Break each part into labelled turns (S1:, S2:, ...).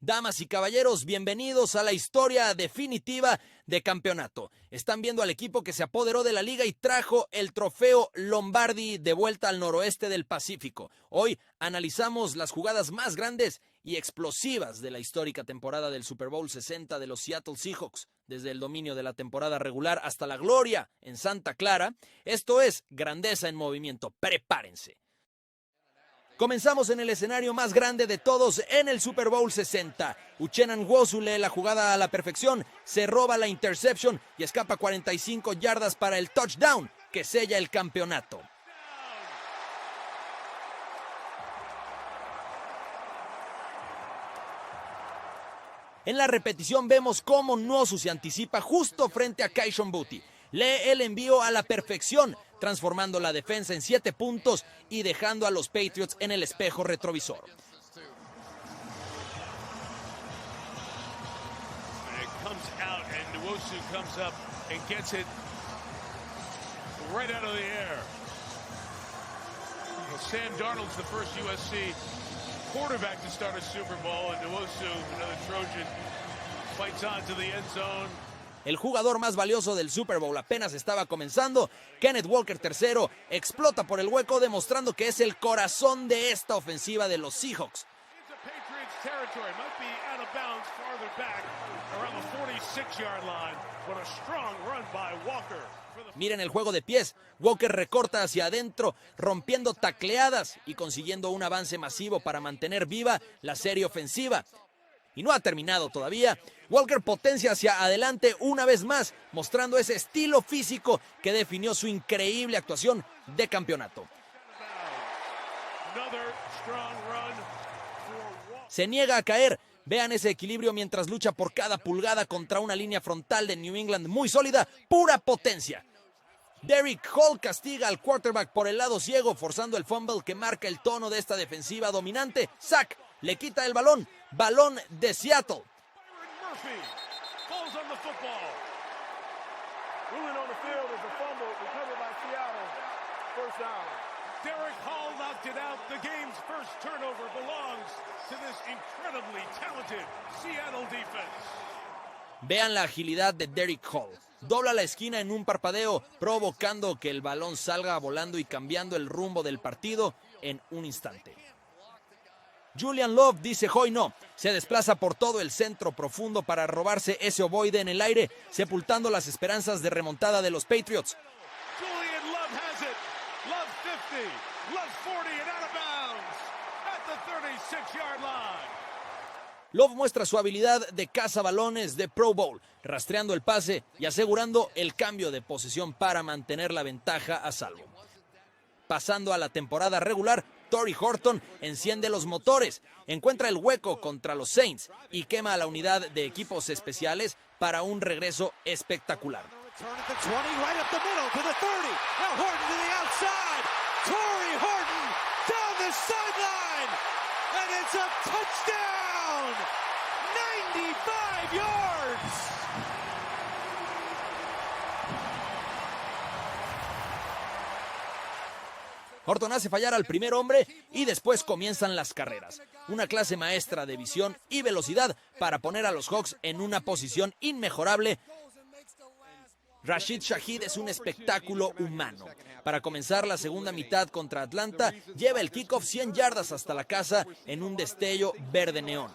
S1: Damas y caballeros, bienvenidos a la historia definitiva de campeonato. Están viendo al equipo que se apoderó de la liga y trajo el trofeo Lombardi de vuelta al noroeste del Pacífico. Hoy analizamos las jugadas más grandes y explosivas de la histórica temporada del Super Bowl 60 de los Seattle Seahawks, desde el dominio de la temporada regular hasta la gloria en Santa Clara. Esto es Grandeza en Movimiento. Prepárense. Comenzamos en el escenario más grande de todos, en el Super Bowl 60. Uchenna Nwosu lee la jugada a la perfección, se roba la interception y escapa 45 yardas para el touchdown que sella el campeonato. En la repetición vemos cómo Nwosu se anticipa justo frente a Kayshon Boutte. Lee el envío a la perfección, transformando la defensa en 7 puntos y dejando a los Patriots en el espejo retrovisor.
S2: Sam Darnold's the first USC quarterback to start a Super Bowl, and Nwosu, another Trojan, fights on to the end zone.
S1: El jugador más valioso del Super Bowl apenas estaba comenzando. Kenneth Walker III explota por el hueco, demostrando que es el corazón de esta ofensiva de los Seahawks. Miren el juego de pies. Walker recorta hacia adentro, rompiendo tacleadas y consiguiendo un avance masivo para mantener viva la serie ofensiva. Y no ha terminado todavía. Walker potencia hacia adelante una vez más, mostrando ese estilo físico que definió su increíble actuación de campeonato. Se niega a caer. Vean ese equilibrio mientras lucha por cada pulgada contra una línea frontal de New England muy sólida, pura potencia. Derick Hall castiga al quarterback por el lado ciego, forzando el fumble que marca el tono de esta defensiva dominante. Sack, le quita el balón. Balón de Seattle.
S2: Derick Hall knocked it out. The game's first turnover belongs to this incredibly talented Seattle defense.
S1: Vean la agilidad de Derick Hall. Dobla la esquina en un parpadeo, provocando que el balón salga volando y cambiando el rumbo del partido en un instante. Julian Love dice hoy no, se desplaza por todo el centro profundo para robarse ese ovoide en el aire, sepultando las esperanzas de remontada de los Patriots.
S2: Julian Love has it. Love 50, Love 40 and out of bounds at the 36-yard line.
S1: Love muestra su habilidad de cazabalones de Pro Bowl, rastreando el pase y asegurando el cambio de posesión para mantener la ventaja a salvo. Pasando a la temporada regular, Torrey Horton enciende los motores, encuentra el hueco contra los Saints y quema a la unidad de equipos especiales para un regreso espectacular. Horton hace fallar al primer hombre y después comienzan las carreras. Una clase maestra de visión y velocidad para poner a los Hawks en una posición inmejorable. Rashid Shaheed es un espectáculo humano. Para comenzar la segunda mitad contra Atlanta, lleva el kickoff 100 yardas hasta la casa en un destello verde neón.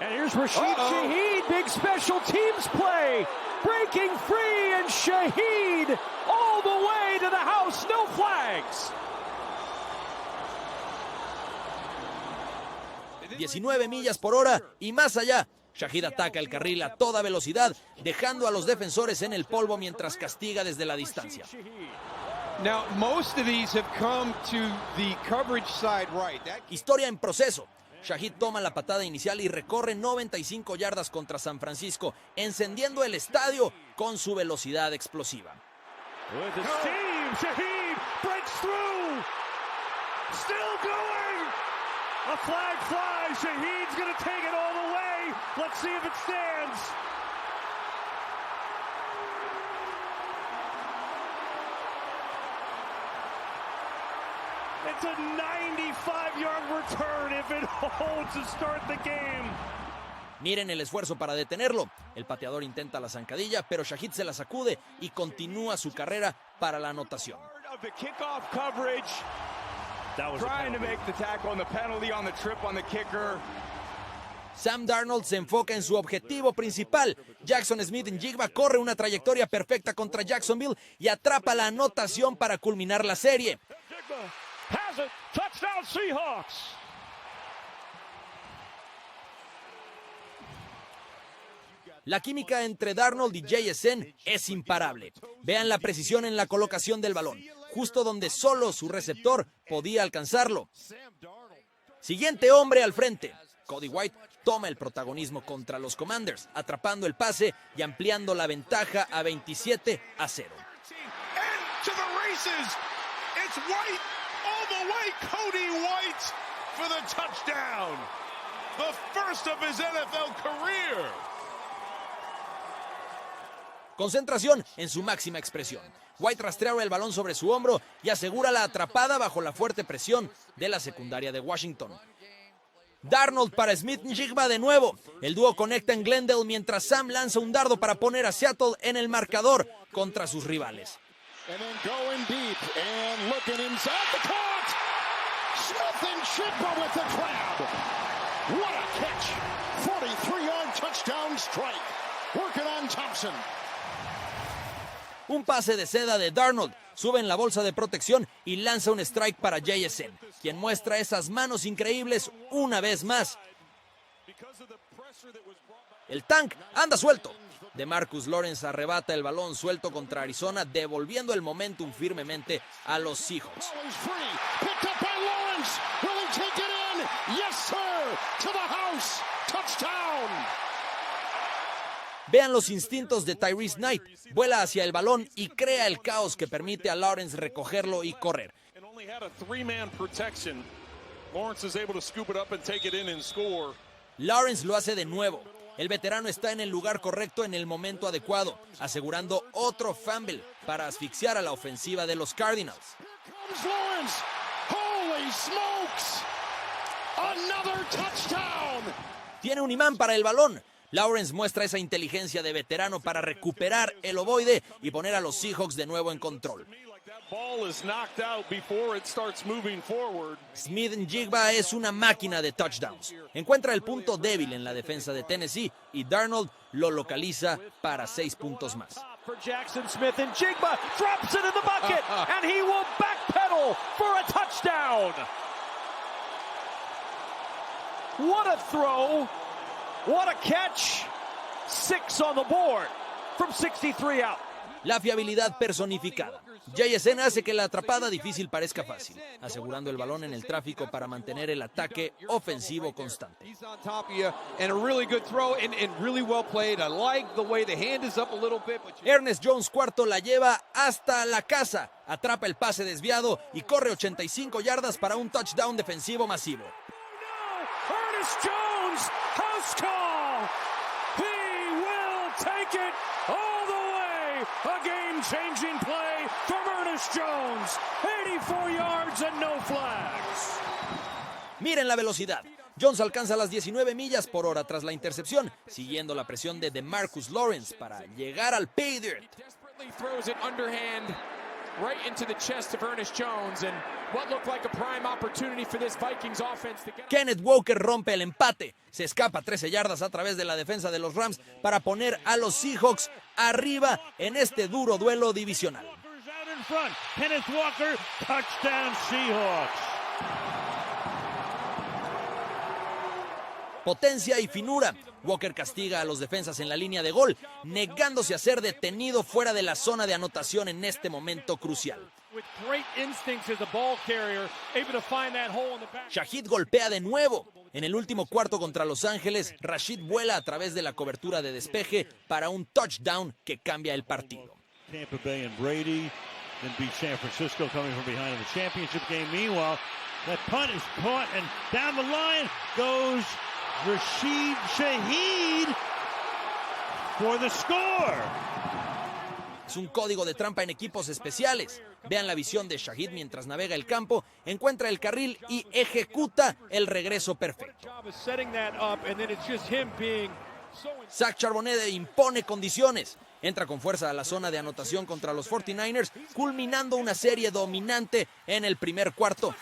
S3: And here's Rashid Shaheed, big special teams play, breaking free, and Shaheed all the way to the house, no flags.
S1: 19 millas por hora y más allá. Shaheed ataca el carril a toda velocidad, dejando a los defensores en el polvo mientras castiga desde la distancia. Historia en proceso. Shaheed toma la patada inicial y recorre 95 yardas contra San Francisco, encendiendo el estadio con su velocidad explosiva.
S3: A flag flies. Shaheed's going to take it all the way. Let's see if it stands. It's a 95-yard return if it holds to start the game.
S1: Miren el esfuerzo para detenerlo. El pateador intenta la zancadilla, pero Shaheed se la sacude y continúa su carrera para la anotación. Sam Darnold se enfoca en su objetivo principal. Jackson Smith-Njigba corre una trayectoria perfecta contra Jacksonville y atrapa la anotación para culminar la serie. La química entre Darnold y JSN es imparable. Vean la precisión en la colocación del balón, justo donde solo su receptor podía alcanzarlo. Siguiente hombre al frente. Cody White toma el protagonismo contra los Commanders, atrapando el pase y ampliando la ventaja a 27-0.
S2: Cody White for the touchdown. The first of his NFL career.
S1: Concentración en su máxima expresión. White rastrea el balón sobre su hombro y asegura la atrapada bajo la fuerte presión de la secundaria de Washington. Darnold para Smith-Njigba de nuevo. El dúo conecta en Glendale mientras Sam lanza un dardo para poner a Seattle en el marcador contra sus rivales. Un pase de seda de Darnold, sube en la bolsa de protección y lanza un strike para JSN, quien muestra esas manos increíbles una vez más. El tank anda suelto. DeMarcus Lawrence arrebata el balón suelto contra Arizona, devolviendo el momentum firmemente a los Seahawks. Vean los instintos de Tyrese Knight. Vuela hacia el balón y crea el caos que permite a Lawrence recogerlo y correr. Lawrence lo hace de nuevo. El veterano está en el lugar correcto en el momento adecuado, asegurando otro fumble para asfixiar a la ofensiva de los Cardinals. Tiene un imán para el balón. Lawrence muestra esa inteligencia de veterano para recuperar el ovoide y poner a los Seahawks de nuevo en control. Smith-Njigba es una máquina de touchdowns. Encuentra el punto débil en la defensa de Tennessee y Darnold lo localiza para 6 puntos más.
S3: Jackson Smith-Njigba drops it in the bucket and he will backpedal for a touchdown. What a throw. What a catch. 6 on the board from 63 out.
S1: La fiabilidad personificada. JSN hace que la atrapada difícil parezca fácil, asegurando el balón en el tráfico para mantener el ataque ofensivo constante. Ernest Jones IV la lleva hasta la casa, atrapa el pase desviado y corre 85 yardas para un touchdown defensivo masivo.
S3: Ernest Jones, house call. He will take it all the way. A game-changing play from Ernest Jones. 84 yards and no flags.
S1: Miren la velocidad. Jones alcanza las 19 millas por hora tras la intercepción, siguiendo la presión de DeMarcus Lawrence para llegar al pay dirt.
S4: Right into the chest of Ernest Jones and what looked like a prime opportunity for this Vikings offense to get...
S1: Kenneth Walker rompe el empate, se escapa 13 yardas a través de la defensa de los Rams para poner a los Seahawks arriba en este duro duelo divisional.
S3: Kenneth Walker, touchdown Seahawks.
S1: Potencia y finura. Walker castiga a los defensas en la línea de gol, negándose a ser detenido fuera de la zona de anotación en este momento crucial. Shaheed golpea de nuevo. En el último cuarto contra Los Ángeles, Rashid vuela a través de la cobertura de despeje para un touchdown que cambia el partido.
S5: Tampa Bay and Brady, then beat San Francisco coming from behind in the championship game. Meanwhile, that punt is caught and down the line goes Rashid Shaheed for the score.
S1: Es un código de trampa en equipos especiales. Vean la visión de Shahid mientras navega el campo, encuentra el carril y ejecuta el regreso perfecto. Zach Charbonnet impone condiciones. Entra con fuerza a la zona de anotación contra los 49ers, culminando una serie dominante en el primer cuarto.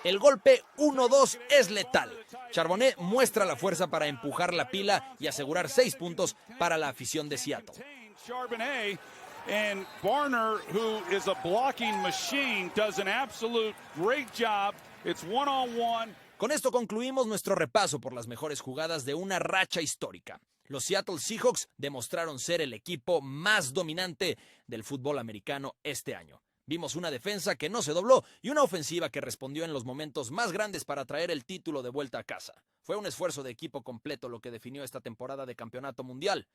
S1: El golpe 1-2 es letal. Charbonnet muestra la fuerza para empujar la pila y asegurar 6 puntos para la afición de Seattle.
S6: Charbonnet and Varner, who is a blocking machine, does an absolute great job. It's one-on-one.
S1: Con esto concluimos nuestro repaso por las mejores jugadas de una racha histórica. Los Seattle Seahawks demostraron ser el equipo más dominante del fútbol americano este año. Vimos una defensa que no se dobló y una ofensiva que respondió en los momentos más grandes para traer el título de vuelta a casa. Fue un esfuerzo de equipo completo lo que definió esta temporada de campeonato mundial.